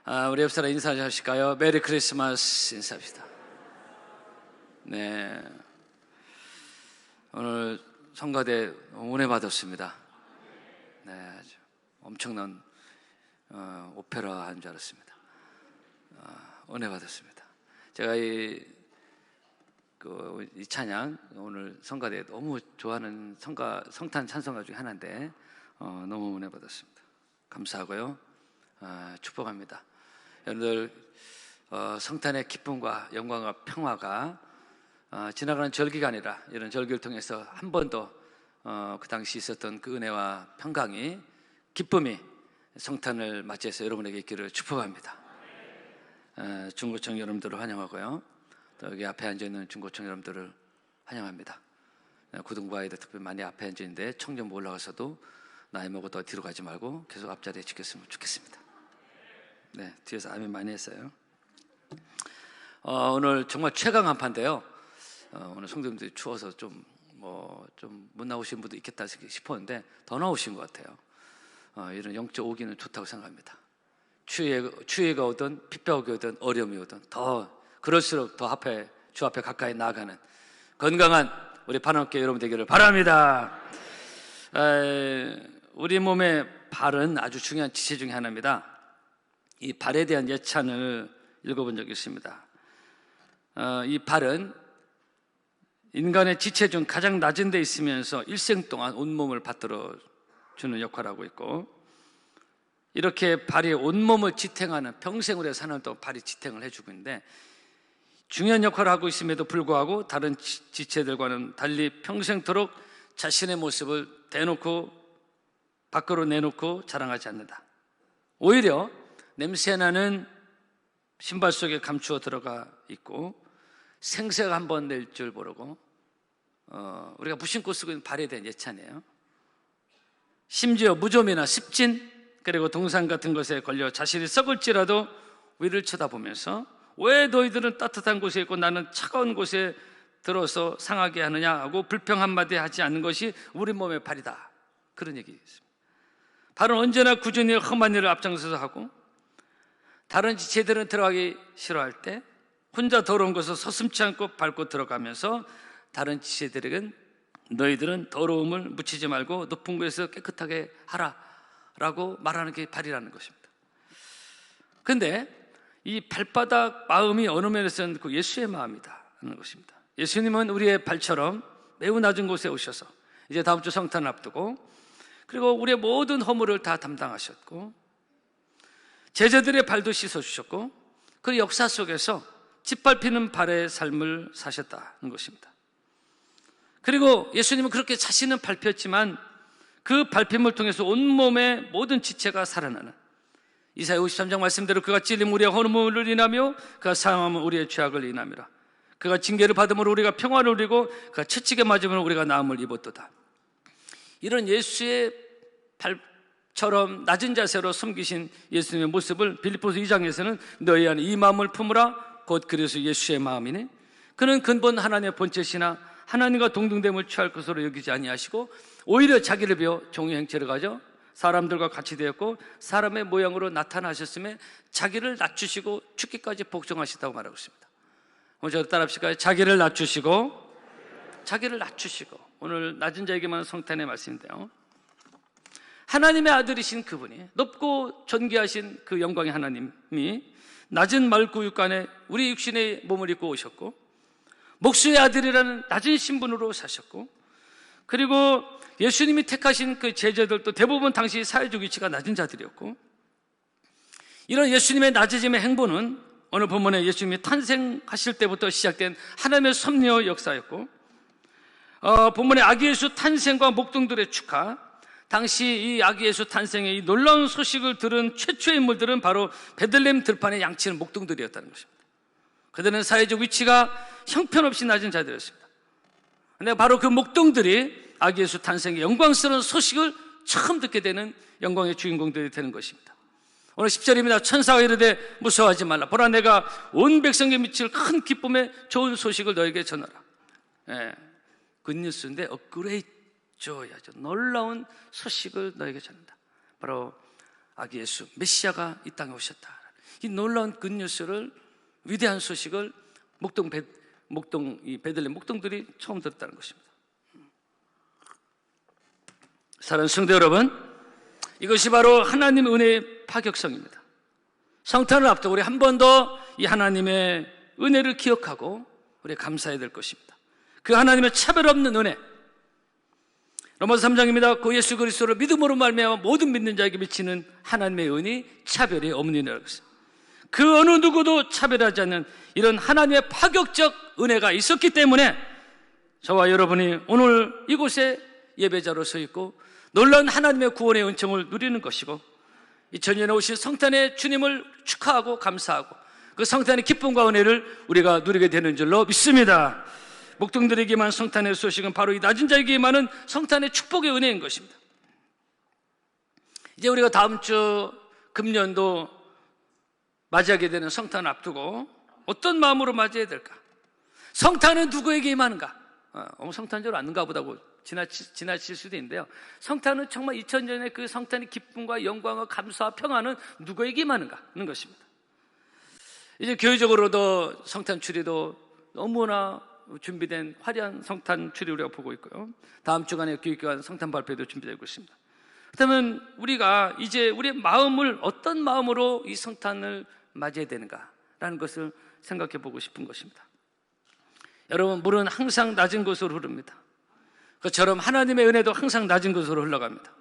우리 옆사람 인사하실까요? 메리 크리스마스 인사합시다. 네, 오늘 성가대 은혜 받았습니다. 네, 아주 엄청난 오페라 한 줄 알았습니다. 은혜 받았습니다. 제가 이 찬양 오늘 성가대 너무 좋아하는 성탄 찬송가 중에 하나인데 너무 은혜 받았습니다. 감사하고요. 축복합니다. 여러분들 성탄의 기쁨과 영광과 평화가 지나가는 절기가 아니라 이런 절기를 통해서 한 번 더 그 당시 있었던 그 은혜와 평강이 기쁨이 성탄을 맞이해서 여러분에게 있기를 축복합니다. 중고청 여러분들을 환영하고요. 또 여기 앞에 앉아있는 중고청 여러분들을 환영합니다. 고등부 아이들 특별히 많이 앞에 앉아있는데 청년부 올라가서도 나이 먹어도 뒤로 가지 말고 계속 앞자리에 지켰으면 좋겠습니다. 네, 뒤에서 아멘 많이 했어요. 오늘 정말 최강 한파인데요. 오늘 성도님들이 추워서 좀 못 나오신 분도 있겠다 싶었는데 더 나오신 것 같아요. 이런 영적 오기는 좋다고 생각합니다. 추위가 오든 핏병이 오든 어려움이 오든 그럴수록 더 주 앞에 가까이 나아가는 건강한 우리 반갑게 여러분 되기를 바랍니다. 우리 몸의 발은 아주 중요한 지체 중에 하나입니다. 이 발에 대한 예찬을 읽어본 적이 있습니다. 이 발은 인간의 지체 중 가장 낮은 데 있으면서 일생 동안 온몸을 받들어 주는 역할을 하고 있고, 이렇게 발이 온몸을 지탱하는, 평생을 사는 동안 발이 지탱을 해주고 있는데 중요한 역할을 하고 있음에도 불구하고 다른 지체들과는 달리 평생토록 자신의 모습을 대놓고 밖으로 내놓고 자랑하지 않는다. 오히려 냄새나는 신발 속에 감추어 들어가 있고 생새가 한번 낼 줄 모르고 우리가 무심코 쓰고 있는 발에 대한 예찬이에요. 심지어 무좀이나 습진 그리고 동상 같은 것에 걸려 자신이 썩을지라도 위를 쳐다보면서 왜 너희들은 따뜻한 곳에 있고 나는 차가운 곳에 들어서 상하게 하느냐 하고 불평 한마디 하지 않는 것이 우리 몸의 발이다. 그런 얘기 있습니다. 발은 언제나 꾸준히 험한 일을 앞장서서 하고, 다른 지체들은 들어가기 싫어할 때 혼자 더러운 것을 서슴지 않고 밟고 들어가면서 다른 지체들에겐 너희들은 더러움을 묻히지 말고 높은 곳에서 깨끗하게 하라 라고 말하는 게 발이라는 것입니다. 그런데 이 발바닥 마음이 어느 면에서는 그 예수의 마음이다 하는 것입니다. 예수님은 우리의 발처럼 매우 낮은 곳에 오셔서 이제 다음 주 성탄을 앞두고, 그리고 우리의 모든 허물을 다 담당하셨고 제자들의 발도 씻어주셨고, 그 역사 속에서 짓밟히는 발의 삶을 사셨다는 것입니다. 그리고 예수님은 그렇게 자신은 밟혔지만 그 밟힘을 통해서 온몸의 모든 지체가 살아나는, 이사야 53장 말씀대로 그가 찔림 우리의 허물을 인하며 그가 상함은 우리의 죄악을 인함이라. 그가 징계를 받음으로 우리가 평화를 누리고 그가 채찍에 맞음으로 우리가 나음을 입었도다. 이런 예수의 발처럼 낮은 자세로 섬기신 예수님의 모습을 빌립보서 2장에서는 너희 안에 이 마음을 품으라 곧 그래서 예수의 마음이네. 그는 근본 하나님의 본체시나 하나님과 동등됨을 취할 것으로 여기지 아니하시고 오히려 자기를 비워 종의 형체를 가져 사람들과 같이 되었고 사람의 모양으로 나타나셨음에 자기를 낮추시고 죽기까지 복종하시다고 말하고 있습니다. 오늘 저도 따라합시다. 자기를 낮추시고 오늘 낮은 자에게만 성탄의 말씀인데요, 하나님의 아들이신 그분이, 높고 존귀하신 그 영광의 하나님이 낮은 말구육간에 우리 육신의 몸을 입고 오셨고 목수의 아들이라는 낮은 신분으로 사셨고, 그리고 예수님이 택하신 그 제자들도 대부분 당시 사회적 위치가 낮은 자들이었고, 이런 예수님의 낮아짐의 행보는 오늘 본문에 예수님이 탄생하실 때부터 시작된 하나님의 섭리의 역사였고, 본문의 아기 예수 탄생과 목동들의 축하, 당시 이 아기 예수 탄생의 이 놀라운 소식을 들은 최초의 인물들은 바로 베들레헴 들판에 양치는 목동들이었다는 것입니다. 그들은 사회적 위치가 형편없이 낮은 자들이었습니다. 그런데 바로 그 목동들이 아기 예수 탄생의 영광스러운 소식을 처음 듣게 되는 영광의 주인공들이 되는 것입니다. 오늘 10절입니다. 천사가 이르되 무서워하지 말라. 보라 내가 온 백성에게 미칠 큰 기쁨의 좋은 소식을 너에게 전하라. 굿뉴스인데 업그레이드 줘야죠. 놀라운 소식을 너에게 전한다. 바로 아기 예수 메시아가 이 땅에 오셨다. 이 놀라운 굿뉴스를, 위대한 소식을 이 베들레헴 목동들이 처음 들었다는 것입니다. 사랑하는 성도 여러분, 이것이 바로 하나님의 은혜의 파격성입니다. 성탄을 앞두고 우리 한 번 더 이 하나님의 은혜를 기억하고 우리 감사해야 될 것입니다. 그 하나님의 차별 없는 은혜, 로마서 3장입니다. 그 예수 그리스도를 믿음으로 말미암아 모든 믿는 자에게 미치는 하나님의 은혜이 차별이 없는 은혜라고 했어요. 그 어느 누구도 차별하지 않는 이런 하나님의 파격적 은혜가 있었기 때문에 저와 여러분이 오늘 이곳에 예배자로 서 있고 놀라운 하나님의 구원의 은총을 누리는 것이고, 2000년에 오신 성탄의 주님을 축하하고 감사하고 그 성탄의 기쁨과 은혜를 우리가 누리게 되는 줄로 믿습니다. 목동들에게만 성탄의 소식은 바로 이 낮은 자에게만은 성탄의 축복의 은혜인 것입니다. 이제 우리가 다음 주 금년도 맞이하게 되는 성탄을 앞두고 어떤 마음으로 맞이해야 될까? 성탄은 누구에게 임하는가? 성탄절 왔는가 보다고 지나칠 수도 있는데요, 성탄은 정말 2000년의 그 성탄의 기쁨과 영광과 감사와 평안은 누구에게 임하는가 하는 것입니다. 이제 교회적으로도 성탄 추리도 너무나 준비된 화려한 성탄 추리 우리가 보고 있고요, 다음 주간에 교육교환 성탄 발표도 준비되고 있습니다. 그렇다면 우리가 이제 우리의 마음을 어떤 마음으로 이 성탄을 맞이해야 되는가라는 것을 생각해 보고 싶은 것입니다. 여러분, 물은 항상 낮은 곳으로 흐릅니다. 그처럼 하나님의 은혜도 항상 낮은 곳으로 흘러갑니다.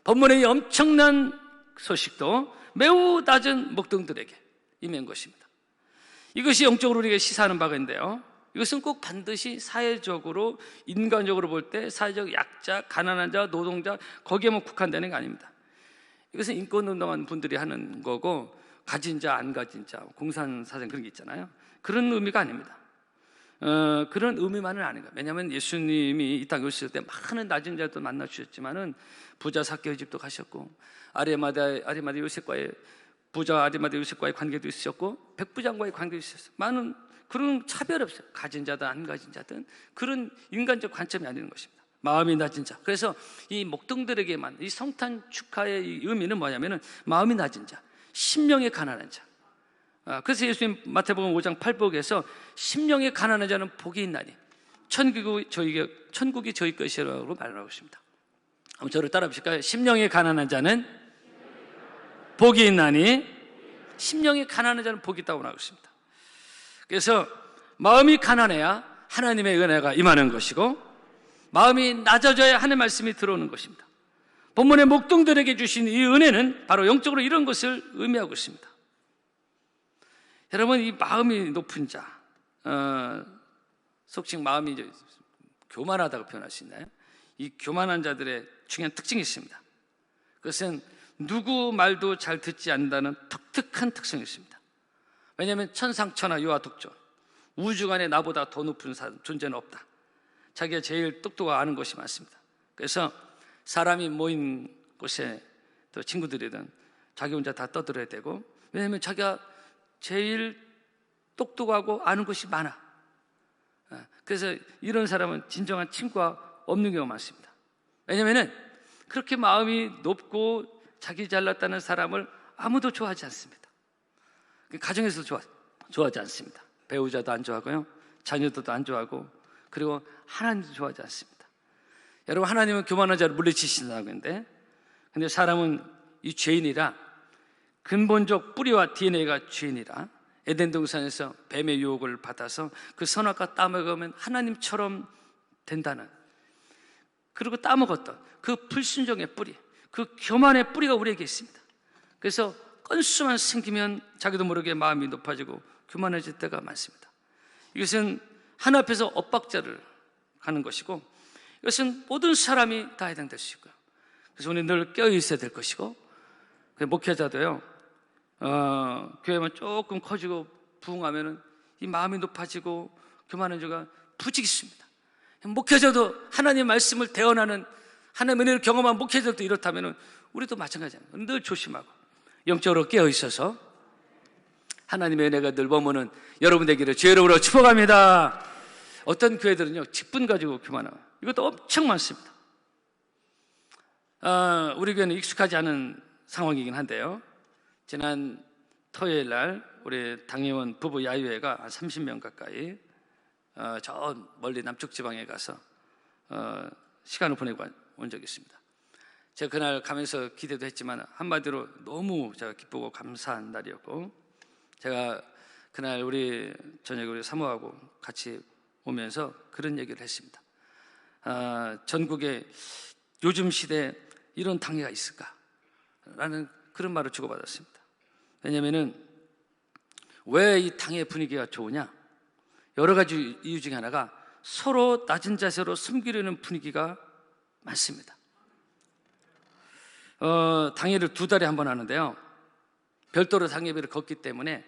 본문의 이 엄청난 소식도 매우 낮은 목동들에게 임한 것입니다. 이것이 영적으로 우리에게 시사하는 바가 있는데요, 이것은 꼭 반드시 사회적으로, 인간적으로 볼 때 사회적 약자, 가난한 자, 노동자 거기에만 국한되는 게 아닙니다. 이것은 인권운동하는 분들이 하는 거고, 가진 자, 안 가진 자, 공산사상 그런 게 있잖아요. 그런 의미가 아닙니다. 그런 의미만은 아닌 거예요. 왜냐하면 예수님이 이 땅에 오셨을 때 많은 낮은 자도 만나 주셨지만은 부자 삭개의 집도 가셨고, 아리마다 요셉과의 부자 아리마다 요셉과의 관계도 있으셨고, 백부장과의 관계도 있었어요. 많은 그런 차별 없어요. 가진 자든 안 가진 자든 그런 인간적 관점이 아닌 것입니다. 마음이 낮은 자. 그래서 이 목동들에게만 이 성탄 축하의 이 의미는 뭐냐면은 마음이 낮은 자, 심령이 가난한 자. 그래서 예수님 마태복음 5장 8복에서 심령이 가난한 자는 복이 있나니 천국이 저희 것이라고 말하고 있습니다. 한번 저를 따라 보실까요? 심령이 가난한 자는 복이 있나니, 심령이 가난한 자는 복이 있다고 말하고 있습니다. 그래서 마음이 가난해야 하나님의 은혜가 임하는 것이고, 마음이 낮아져야 하나님의 말씀이 들어오는 것입니다. 본문의 목동들에게 주신 이 은혜는 바로 영적으로 이런 것을 의미하고 있습니다. 여러분, 이 마음이 높은 자, 속칭 마음이 교만하다고 표현할 수 있나요? 이 교만한 자들의 중요한 특징이 있습니다. 그것은 누구 말도 잘 듣지 않는다는 독특한 특성이 있습니다. 왜냐하면 천상천하 유아독존, 우주간에 나보다 더 높은 존재는 없다. 자기가 제일 똑똑하고 아는 것이 많습니다. 그래서 사람이 모인 곳에 또 친구들이든 자기 혼자 다 떠들어야 되고, 왜냐하면 자기가 제일 똑똑하고 아는 것이 많아. 그래서 이런 사람은 진정한 친구가 없는 경우가 많습니다. 왜냐하면 그렇게 마음이 높고 자기 잘났다는 사람을 아무도 좋아하지 않습니다. 가정에서도 좋아하지 않습니다. 배우자도 안 좋아하고요, 자녀들도 안 좋아하고, 그리고 하나님도 좋아하지 않습니다. 여러분, 하나님은 교만한 자를 물리치신다고 했는데, 근데 사람은 이 죄인이라, 근본적 뿌리와 DNA가 죄인이라 에덴 동산에서 뱀의 유혹을 받아서 그 선악과 따먹으면 하나님처럼 된다는, 그리고 따먹었던 그 불순종의 뿌리, 그 교만의 뿌리가 우리에게 있습니다. 그래서 건수만 생기면 자기도 모르게 마음이 높아지고 교만해질 때가 많습니다. 이것은 하나 앞에서 엇박자를 가는 것이고, 이것은 모든 사람이 다 해당될 수 있고요. 그래서 우리 늘 깨어 있어야 될 것이고, 목회자도요, 교회만 조금 커지고 부흥하면은 이 마음이 높아지고 교만한 자가 부지기수입니다. 목회자도 하나님의 말씀을 대언하는, 하나님의 은혜를 경험한 목회자도 이렇다면은 우리도 마찬가지입니다. 늘 조심하고 영적으로 깨어 있어서 하나님의 은혜가 늘 머무는 여러분 되기를 주의 이름으로 축복합니다. 어떤 교회들은요, 직분 가지고 교만하고, 이것도 엄청 많습니다. 우리 교회는 익숙하지 않은 상황이긴 한데요, 지난 토요일 날 우리 당회원 부부 야유회가 한 30명 가까이 저 멀리 남쪽 지방에 가서 시간을 보내고 온 적이 있습니다. 제가 그날 가면서 기대도 했지만 한마디로 너무 제가 기쁘고 감사한 날이었고, 제가 그날 우리 저녁에 우리 사모하고 같이 오면서 그런 얘기를 했습니다. 전국에 요즘 시대에 이런 당회가 있을까? 라는 그런 말을 주고받았습니다. 왜냐하면 왜 이 당회 분위기가 좋으냐? 여러 가지 이유 중에 하나가 서로 낮은 자세로 섬기려는 분위기가 많습니다. 당회를 2달에 한 번 하는데요, 별도로 당회비를 걷기 때문에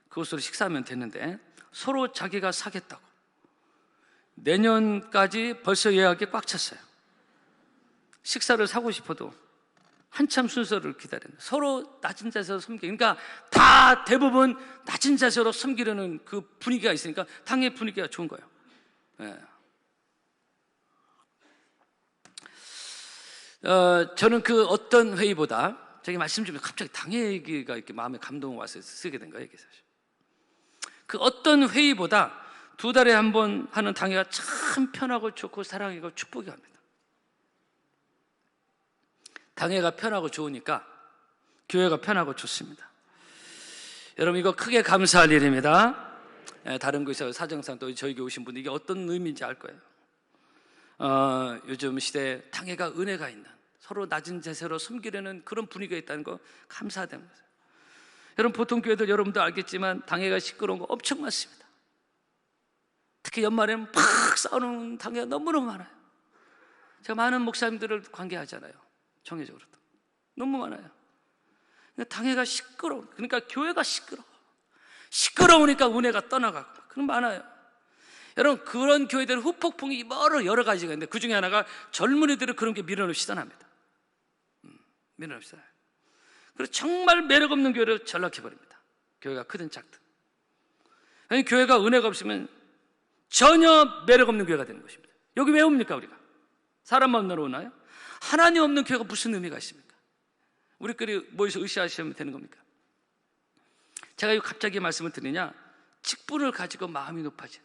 그것으로 식사하면 되는데, 서로 자기가 사겠다고 내년까지 벌써 예약이 꽉 찼어요. 식사를 사고 싶어도 한참 순서를 기다리는, 서로 낮은 자세로 섬기는, 그러니까 다 대부분 낮은 자세로 섬기려는 그 분위기가 있으니까 당회 분위기가 좋은 거예요. 저는 그 어떤 회의보다, 제가 말씀 중에 갑자기 당회 얘기가 이렇게 마음에 감동이 와서 쓰게 된 거예요. 그 어떤 회의보다 2달에 한 번 하는 당회가 참 편하고 좋고 사랑이고 축복이 합니다. 당회가 편하고 좋으니까 교회가 편하고 좋습니다. 여러분, 이거 크게 감사할 일입니다. 다른 곳에서 사정상 또 저희 교회 오신 분들 이게 어떤 의미인지 알 거예요. 요즘 시대에 당회가 은혜가 있는, 서로 낮은 자세로 섬기려는 그런 분위기가 있다는 거 감사하다는 거죠. 여러분, 보통 교회들 여러분도 알겠지만 당회가 시끄러운 거 엄청 많습니다. 특히 연말에는 팍 싸우는 당회가 너무너무 많아요. 제가 많은 목사님들을 관계하잖아요. 정회적으로도 너무 많아요. 당회가 시끄러워. 그러니까 교회가 시끄러우니까 은혜가 떠나가고 그런 많아요. 여러분, 그런 교회들 후폭풍이 여러 가지가 있는데 그 중에 하나가 젊은이들을 그런 게 밀어넣기 시작합니다. 밀어넣기 시작. 그래서 정말 매력 없는 교회를 전락해버립니다. 교회가 크든 작든. 아니, 교회가 은혜가 없으면 전혀 매력 없는 교회가 되는 것입니다. 여기 왜 옵니까 우리가? 사람 만나러 오나요? 하나님 없는 교회가 무슨 의미가 있습니까? 우리끼리 모여서 으쌰으쌰하면 되는 겁니까? 제가 갑자기 말씀을 드리냐, 직분을 가지고 마음이 높아진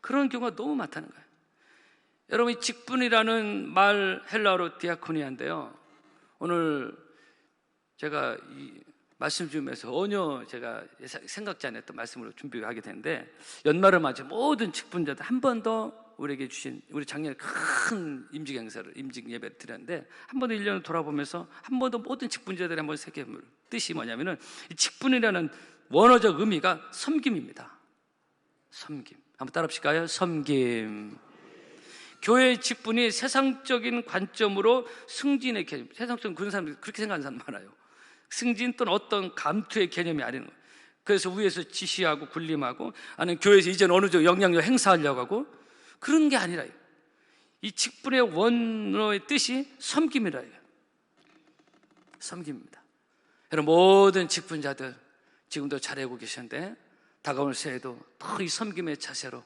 그런 경우가 너무 많다는 거예요. 여러분, 이 직분이라는 말 헬라어로 디아코니아인데요, 오늘 제가 이 말씀 중에서 전혀 제가 생각지 않았던 말씀으로 준비하게 되는데, 연말을 맞아 모든 직분자들 한 번 더 우리에게 주신, 우리 작년에 큰 임직 행사를, 임직 예배를 드렸는데 한 번 더 1년을 돌아보면서 한 번 더 모든 직분자들이 한번 새겨볼 뜻이 뭐냐면은, 이 직분이라는 원어적 의미가 섬김입니다. 섬김. 한번 따라 합시까요? 섬김. 교회의 직분이 세상적인 관점으로 승진의 개념, 세상적인 그런 사람들이 그렇게 생각하는 사람 많아요. 승진 또는 어떤 감투의 개념이 아니는 거예요. 그래서 위에서 지시하고 군림하고, 아니면 교회에서 이제는 어느 정도 영향력 행사하려고 하고, 그런 게 아니라 이 직분의 원어의 뜻이 섬김이라 해요. 섬김입니다. 여러분, 모든 직분자들 지금도 잘하고 계시는데 다가올 새해도 더 이 섬김의 자세로,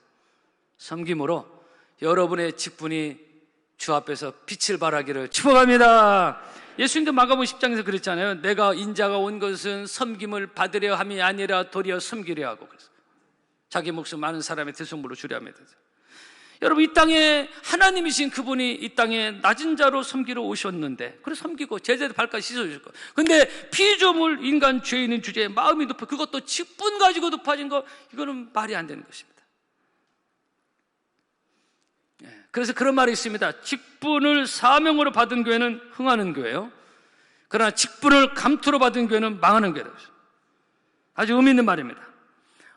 섬김으로 여러분의 직분이 주 앞에서 빛을 발하기를 축복합니다. 예수님도 마가복음 10장에서 그랬잖아요. 내가 인자가 온 것은 섬김을 받으려 함이 아니라 도리어 섬기려 하고, 그래서 자기 목숨 많은 사람의 대성물로 주려 합니다. 여러분, 이 땅에 하나님이신 그분이 이 땅에 낮은 자로 섬기러 오셨는데, 그래 섬기고 제자들 발까지 씻어주실 거. 근데 피조물 인간 죄인인 주제에 마음이 높아, 그것도 직분 가지고 높아진 거, 이거는 말이 안 되는 것입니다. 그래서 그런 말이 있습니다. 직분을 사명으로 받은 교회는 흥하는 교회요, 그러나 직분을 감투로 받은 교회는 망하는 교회다. 아주 의미 있는 말입니다.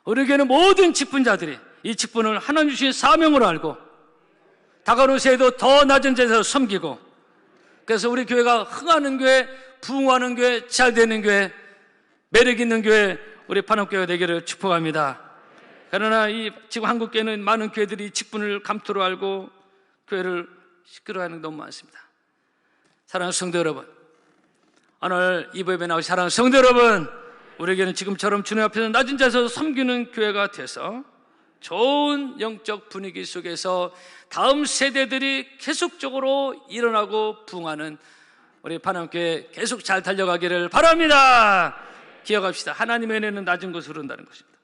우리 교회는 모든 직분자들이 이 직분을 하나님 주신 사명으로 알고 다가오는 새해도 더 낮은 자세로 섬기고, 그래서 우리 교회가 흥하는 교회, 부흥하는 교회, 잘 되는 교회, 매력 있는 교회, 우리 판업교회가 되기를 축복합니다. 그러나 이 지금 한국교회는 많은 교회들이 직분을 감투로 알고 교회를 시끄러워하는 게 너무 많습니다. 사랑하는 성도 여러분, 오늘 이부예배 나오신 사랑하는 성도 여러분, 우리에게는 지금처럼 주님 앞에서 낮은 자세로 섬기는 교회가 돼서 좋은 영적 분위기 속에서 다음 세대들이 계속적으로 일어나고 부흥하는 우리 판암교회 계속 잘 달려가기를 바랍니다. 기억합시다. 하나님의 은혜는 낮은 곳으로 흐른다는 것입니다.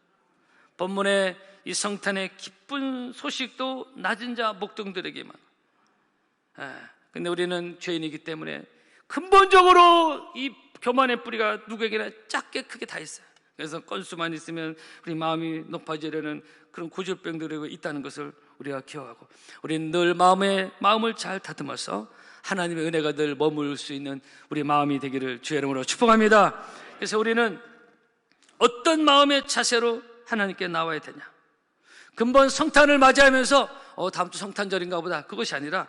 본문의 이 성탄의 기쁜 소식도 낮은 자 목동들에게만. 근데 우리는 죄인이기 때문에 근본적으로 이 교만의 뿌리가 누구에게나 작게 크게 다 있어요. 그래서 건수만 있으면 우리 마음이 높아지려는 그런 고질병들이 있다는 것을 우리가 기억하고, 우리는 늘 마음을 잘 다듬어서 하나님의 은혜가 늘 머물 수 있는 우리 마음이 되기를 주의 이름으로 축복합니다. 그래서 우리는 어떤 마음의 자세로 하나님께 나와야 되냐? 근본 성탄을 맞이하면서 다음 주 성탄절인가 보다, 그것이 아니라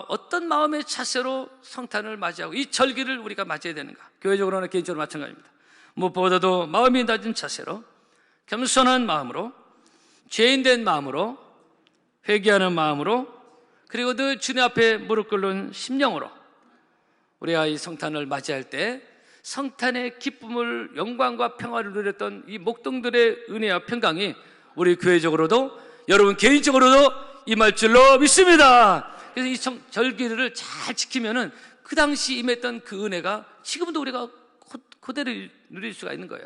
어떤 마음의 자세로 성탄을 맞이하고 이 절기를 우리가 맞이해야 되는가? 교회적으로나 개인적으로 마찬가지입니다. 무엇보다도 마음이 낮은 자세로, 겸손한 마음으로, 죄인된 마음으로, 회개하는 마음으로, 그리고 늘 주님 앞에 무릎 꿇는 심령으로 우리가 이 성탄을 맞이할 때 성탄의 기쁨을, 영광과 평화를 누렸던 이 목동들의 은혜와 평강이 우리 교회적으로도, 여러분 개인적으로도 임할 줄로 믿습니다. 그래서 이 절기를 잘 지키면은 그 당시 임했던 그 은혜가 지금도 우리가 그대로 누릴 수가 있는 거예요.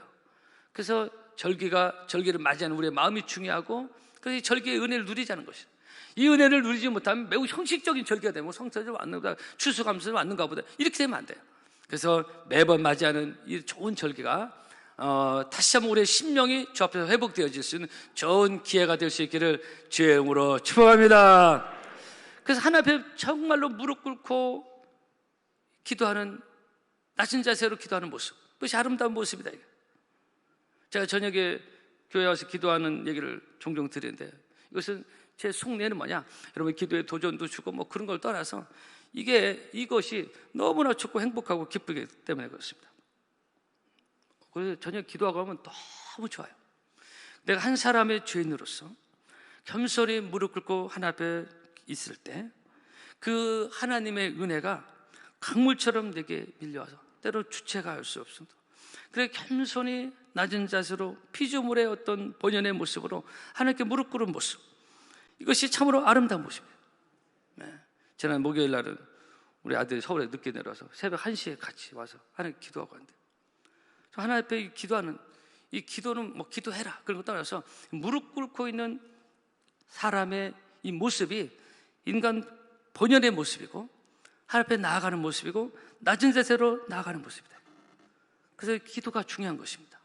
그래서 절기를 맞이하는 우리의 마음이 중요하고, 그래서 이 절기의 은혜를 누리자는 것이죠. 이 은혜를 누리지 못하면 매우 형식적인 절기가 되면 성탄절 왔는가, 추수감사절 왔는가 보다, 이렇게 되면 안 돼요. 그래서 매번 맞이하는 이 좋은 절기가 다시 한번 우리의 심령이 주 앞에서 회복되어질 수 있는 좋은 기회가 될 수 있기를 주의 이름으로 축복합니다. 그래서 하나님 앞에 정말로 무릎 꿇고 기도하는, 낮은 자세로 기도하는 모습, 그것이 아름다운 모습이다. 제가 저녁에 교회 와서 기도하는 얘기를 종종 드리는데, 이것은 제 속내는 뭐냐, 여러분 기도에 도전도 주고 뭐 그런 걸 떠나서 이것이 너무나 좋고 행복하고 기쁘기 때문에 그렇습니다. 그래서 저녁 기도하고 하면 너무 좋아요. 내가 한 사람의 죄인으로서 겸손히 무릎 꿇고 하나님 앞에 있을 때 그 하나님의 은혜가 강물처럼 내게 밀려와서 때로 주체가 할 수 없습니다. 그래 겸손히 낮은 자세로 피조물의 어떤 본연의 모습으로 하나님께 무릎 꿇은 모습, 이것이 참으로 아름다운 모습이에요. 지난 목요일 날은 우리 아들이 서울에 늦게 내려와서 새벽 1시에 같이 와서 하나님 기도하고 왔는데, 하나님 앞에 기도하는 이 기도는 뭐 기도해라 그런 거 떠나서 무릎 꿇고 있는 사람의 이 모습이 인간 본연의 모습이고, 하나님 앞에 나아가는 모습이고, 낮은 자세로 나아가는 모습이다. 그래서 기도가 중요한 것입니다.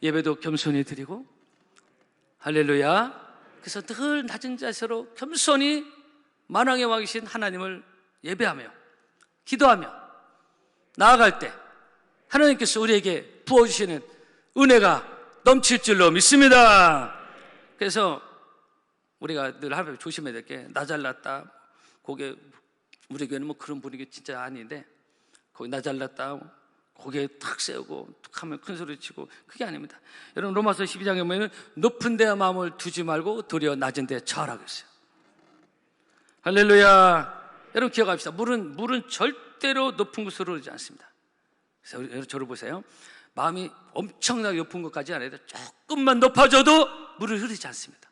예배도 겸손히 드리고, 할렐루야. 그래서 늘 낮은 자세로 겸손히 만왕의 왕이신 하나님을 예배하며 기도하며 나아갈 때 하나님께서 우리에게 부어주시는 은혜가 넘칠 줄로 믿습니다. 그래서 우리가 늘 하나님 조심해야 될 게, 나 잘났다, 고개, 우리 교회는 뭐 그런 분위기 진짜 아닌데, 거기 나 잘났다 고개 탁 세우고 툭 하면 큰 소리 치고, 그게 아닙니다. 여러분 로마서 12장에 보면 높은 데 마음을 두지 말고 도리어 낮은 데 처하라고 했어요. 할렐루야. 여러분 기억합시다. 물은 절대로 높은 곳으로 흐르지 않습니다. 그래서 여러분 저를 보세요. 마음이 엄청나게 높은 것까지 아니라 조금만 높아져도 물을 흐르지 않습니다.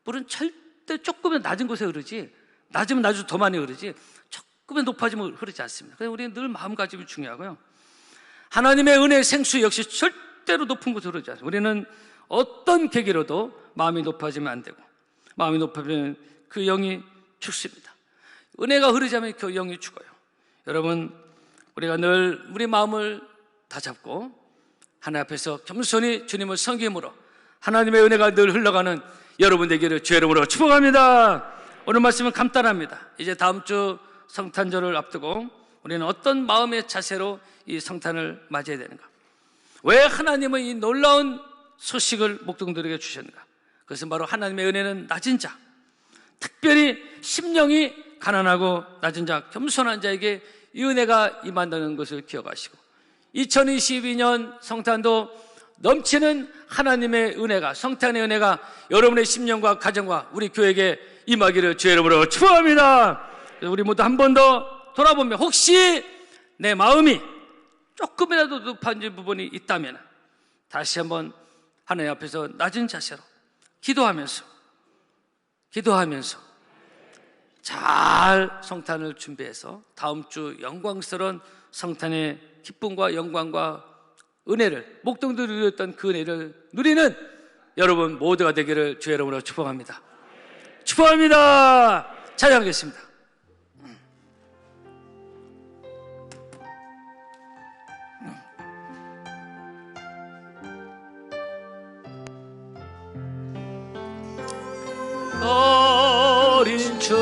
물은 절대 조금은 낮은 곳에 흐르지, 낮으면 낮아도 더 많이 흐르지, 조금은 높아지면 흐르지 않습니다. 그래서 우리는 늘 마음가짐이 중요하고요. 하나님의 은혜의 생수 역시 절대로 높은 곳으로 흐르지 않습니다. 우리는 어떤 계기로도 마음이 높아지면 안 되고, 마음이 높아지면 그 영이 죽습니다. 은혜가 흐르자면 그 영이 죽어요. 여러분, 우리가 늘 우리 마음을 다잡고 하나님 앞에서 겸손히 주님을 섬김으로 하나님의 은혜가 늘 흘러가는 여러분 되기를 주의 이름으로 축복합니다. 오늘 말씀은 간단합니다. 이제 다음 주 성탄절을 앞두고 우리는 어떤 마음의 자세로 이 성탄을 맞이해야 되는가? 왜 하나님은 이 놀라운 소식을 목동들에게 주셨는가? 그것은 바로 하나님의 은혜는 낮은 자, 특별히 심령이 가난하고 낮은 자, 겸손한 자에게 이 은혜가 임한다는 것을 기억하시고, 2022년 성탄도 넘치는 하나님의 은혜가, 성탄의 은혜가 여러분의 심령과 가정과 우리 교회에게 임하기를 주의 이름으로 축복합니다. 우리 모두 한 번 더 돌아보며, 혹시 내 마음이 조금이라도 높아진 부분이 있다면 다시 한번 하나님 앞에서 낮은 자세로 기도하면서 잘 성탄을 준비해서 다음 주 영광스러운 성탄의 기쁨과 영광과 은혜를, 목동도 누렸던 그 은혜를 누리는 여러분 모두가 되기를 주의 이름으로 축복합니다. 축복합니다. 찬양하겠습니다. 어린 주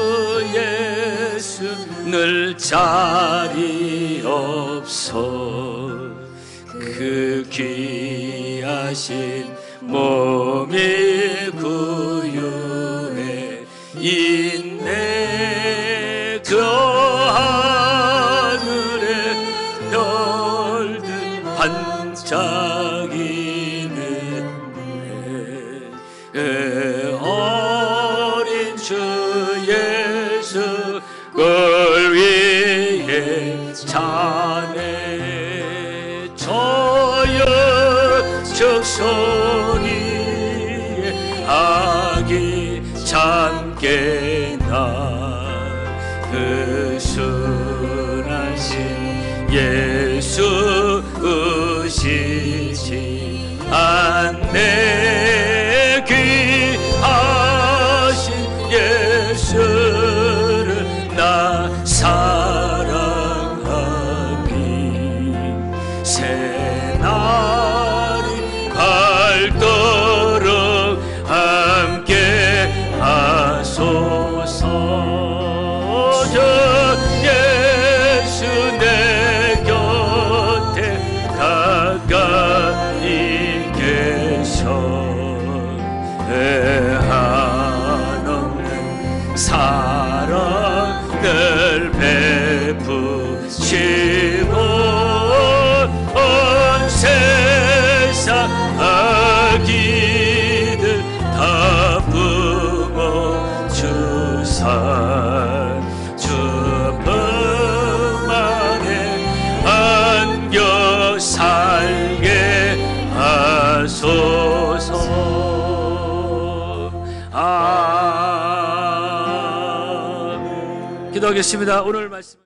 예수 늘 자리 없어 그 귀하신 몸이 구유에 있네. 그 하늘에 별들 반짝이는 어린 주 예수 걸 위해 자네 저여 적소리에 아기 참게나 그 순하신 예수 의시지 않네. 귀하신 예수를 나 사랑하니 새날이 밝도록 함께 하소서. 저 예수 내 곁에 가까이 계셔 한없는 사랑을 베푸시고 온 세상 아기들 다 부모 주사 주 품안에 안겨 살게 하소서. 기도하겠습니다. 오늘 말씀